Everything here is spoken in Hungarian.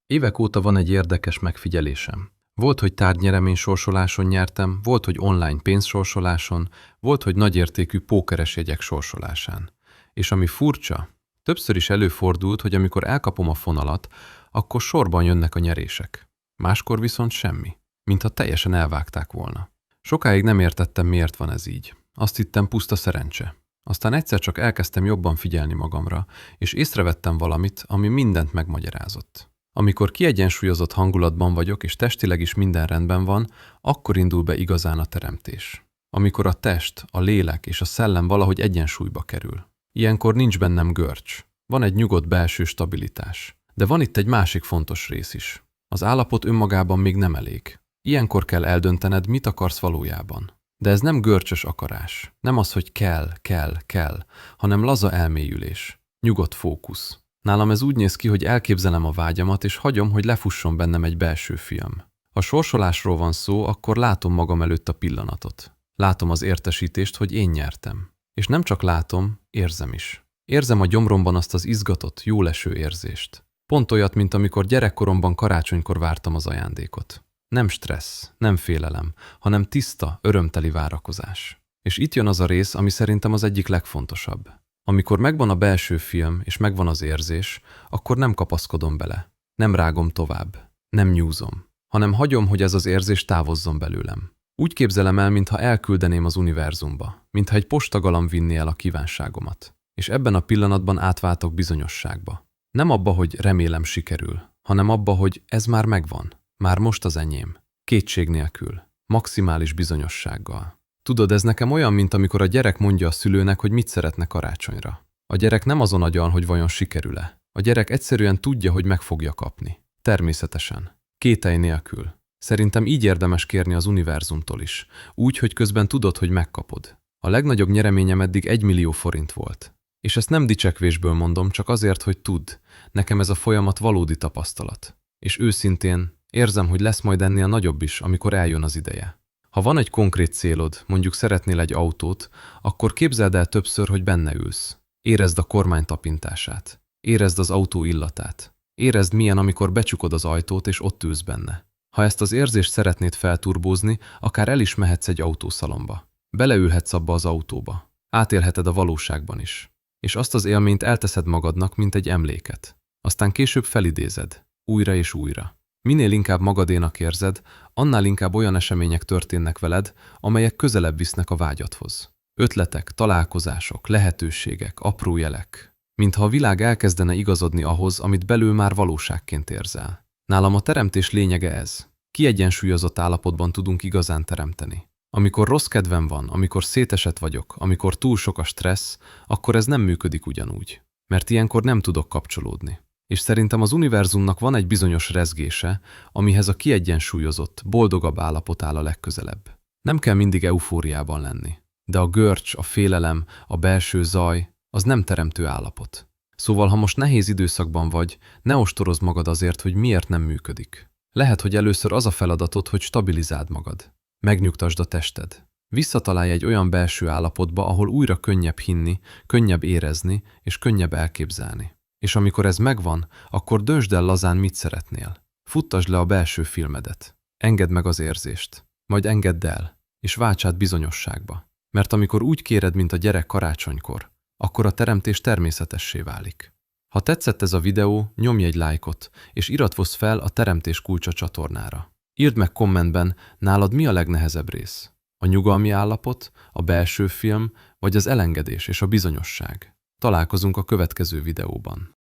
Évek óta van egy érdekes megfigyelésem. Volt, hogy tárgynyeremény sorsoláson nyertem, volt, hogy online pénzsorsoláson, volt, hogy nagyértékű pókeres jegyek sorsolásán. És ami furcsa, többször is előfordult, hogy amikor elkapom a fonalat, akkor sorban jönnek a nyerések. Máskor viszont semmi, mintha teljesen elvágták volna. Sokáig nem értettem, miért van ez így. Azt hittem, puszta szerencse. Aztán egyszer csak elkezdtem jobban figyelni magamra, és észrevettem valamit, ami mindent megmagyarázott. Amikor kiegyensúlyozott hangulatban vagyok, és testileg is minden rendben van, akkor indul be igazán a teremtés. Amikor a test, a lélek és a szellem valahogy egyensúlyba kerül. Ilyenkor nincs bennem görcs. Van egy nyugodt belső stabilitás. De van itt egy másik fontos rész is. Az állapot önmagában még nem elég. Ilyenkor kell eldöntened, mit akarsz valójában. De ez nem görcsös akarás. Nem az, hogy kell, hanem laza elmélyülés. Nyugodt fókusz. Nálam ez úgy néz ki, hogy elképzelem a vágyamat, és hagyom, hogy lefusson bennem egy belső film. Ha sorsolásról van szó, akkor látom magam előtt a pillanatot. Látom az értesítést, hogy én nyertem. És nem csak látom, érzem is. Érzem a gyomromban azt az izgatott, jóleső érzést. Pont olyat, mint amikor gyerekkoromban karácsonykor vártam az ajándékot. Nem stressz, nem félelem, hanem tiszta, örömteli várakozás. És itt jön az a rész, ami szerintem az egyik legfontosabb. Amikor megvan a belső film, és megvan az érzés, akkor nem kapaszkodom bele. Nem rágom tovább. Nem nyúzom. Hanem hagyom, hogy ez az érzés távozzon belőlem. Úgy képzelem el, mintha elküldeném az univerzumba, mintha egy postagalam vinné el a kívánságomat. És ebben a pillanatban átváltok bizonyosságba. Nem abba, hogy remélem sikerül, hanem abba, hogy ez már megvan. Már most az enyém. Kétség nélkül. Maximális bizonyossággal. Tudod, ez nekem olyan, mint amikor a gyerek mondja a szülőnek, hogy mit szeretne karácsonyra. A gyerek nem azon agyal, hogy vajon sikerül-e. A gyerek egyszerűen tudja, hogy meg fogja kapni. Természetesen. Kételj nélkül. Szerintem így érdemes kérni az univerzumtól is. Úgy, hogy közben tudod, hogy megkapod. A legnagyobb nyereményem eddig 1 millió forint volt. És ezt nem dicsekvésből mondom, csak azért, hogy tudd. Nekem ez a folyamat valódi tapasztalat. És őszintén érzem, hogy lesz majd ennél nagyobb is, amikor eljön az ideje. Ha van egy konkrét célod, mondjuk szeretnél egy autót, akkor képzeld el többször, hogy benne ülsz. Érezd a kormány tapintását. Érezd az autó illatát. Érezd, milyen, amikor becsukod az ajtót, és ott ülsz benne. Ha ezt az érzést szeretnéd felturbózni, akár el is mehetsz egy autószalomba. Beleülhetsz abba az autóba. Átélheted a valóságban is. És azt az élményt elteszed magadnak, mint egy emléket. Aztán később felidézed. Újra és újra. Minél inkább magadénak érzed, annál inkább olyan események történnek veled, amelyek közelebb visznek a vágyadhoz. Ötletek, találkozások, lehetőségek, apró jelek. Mintha a világ elkezdene igazodni ahhoz, amit belül már valóságként érzel. Nálam a teremtés lényege ez. Kiegyensúlyozott állapotban tudunk igazán teremteni. Amikor rossz kedvem van, amikor szétesett vagyok, amikor túl sok a stressz, akkor ez nem működik ugyanúgy. Mert ilyenkor nem tudok kapcsolódni. És szerintem az univerzumnak van egy bizonyos rezgése, amihez a kiegyensúlyozott, boldogabb állapot áll a legközelebb. Nem kell mindig eufóriában lenni. De a görcs, a félelem, a belső zaj, az nem teremtő állapot. Szóval, ha most nehéz időszakban vagy, ne ostorozd magad azért, hogy miért nem működik. Lehet, hogy először az a feladatod, hogy stabilizáld magad. Megnyugtasd a tested. Visszatalálj egy olyan belső állapotba, ahol újra könnyebb hinni, könnyebb érezni és könnyebb elképzelni. És amikor ez megvan, akkor döntsd el lazán, mit szeretnél. Futtasd le a belső filmedet. Engedd meg az érzést. Majd engedd el, és válts át bizonyosságba. Mert amikor úgy kéred, mint a gyerek karácsonykor, akkor a teremtés természetessé válik. Ha tetszett ez a videó, nyomj egy lájkot, és iratkozz fel a Teremtés Kulcsa csatornára. Írd meg kommentben, nálad mi a legnehezebb rész? A nyugalmi állapot, a belső film, vagy az elengedés és a bizonyosság? Találkozunk a következő videóban.